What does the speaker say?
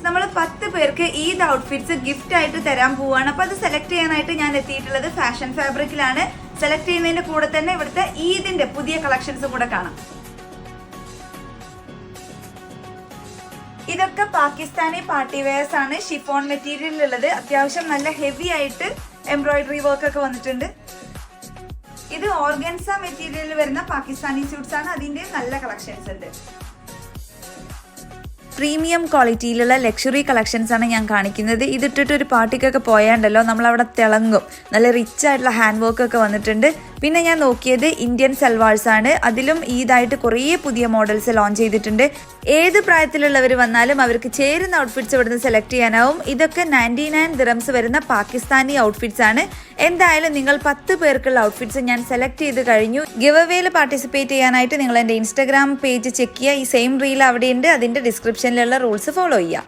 നമ്മൾ 10 പേർക്ക് Eid outfits gift ആയിട്ട് തരാൻ പോവാണ്. അപ്പോൾ അത് സെലക്ട് ചെയ്യാനായിട്ട് ഞാൻ എത്തിയിട്ടുള്ളത് ഫാഷൻ ഫാബ്രിക്കിലാണ്. സെലക്ട് ചെയ്യുന്നതിന്റെ കൂടെ തന്നെ ഇവിടുത്തെ ഈദിന്റെ പുതിയ കളക്ഷൻസും കൂടെ കാണാം. ഇതൊക്കെ പാകിസ്ഥാനി പാർട്ടി വെയർസ് ആണ്. ഷിഫോൺ മെറ്റീരിയൽ ഉള്ളത്. അത്യാവശ്യം നല്ല ഹെവി ആയിട്ട് എംബ്രോയിഡറി വർക്ക് ഒക്കെ വന്നിട്ടുണ്ട്. ഇത് ഓർഗൻസ മെറ്റീരിയലിൽ വരുന്ന പാകിസ്ഥാനി സ്യൂട്ട്സ് ആണ്. അതിന്റെ നല്ല കളക്ഷൻസ് ഉണ്ട്. പ്രീമിയം ക്വാളിറ്റിയിലുള്ള ലക്ഷറി കളക്ഷൻസ് ആണ് ഞാൻ കാണിക്കുന്നത്. ഇതിട്ടിട്ട് ഒരു പാർട്ടിക്കൊക്കെ പോയാണ്ടല്ലോ നമ്മളവിടെ തിളങ്ങും. നല്ല റിച്ച് ആയിട്ടുള്ള ഹാൻഡ് വർക്ക് ഒക്കെ വന്നിട്ടുണ്ട്. പിന്നെ ഞാൻ നോക്കിയത് ഇന്ത്യൻ സൽവാർസ് ആണ്. അതിലും ഈദായിട്ട് കുറേ പുതിയ മോഡൽസ് ലോഞ്ച് ചെയ്തിട്ടുണ്ട്. ഏത് പ്രായത്തിലുള്ളവർ വന്നാലും അവർക്ക് ചേരുന്ന ഔട്ട്ഫിറ്റ്സ് ഇവിടുന്ന് സെലക്ട് ചെയ്യാനാവും. ഇതൊക്കെ 99 ദിറംസ് വരുന്ന പാകിസ്ഥാനി ഔട്ട്ഫിറ്റ്സ് ആണ്. എന്തായാലും നിങ്ങൾ 10 പേർക്കുള്ള ഔട്ട്ഫിറ്റ്സ് ഞാൻ സെലക്ട് ചെയ്ത് കഴിഞ്ഞു. ഗിവ് അവേയിൽ പാർട്ടിസിപ്പേറ്റ് ചെയ്യാനായിട്ട് നിങ്ങൾ എൻ്റെ ഇൻസ്റ്റാഗ്രാം പേജ് ചെക്ക് ചെയ്യുക. ഈ സെയിം റീൽ അവിടെയുണ്ട്. അതിൻ്റെ ഡിസ്ക്രിപ്ഷനിലുള്ള റൂൾസ് ഫോളോ ചെയ്യുക.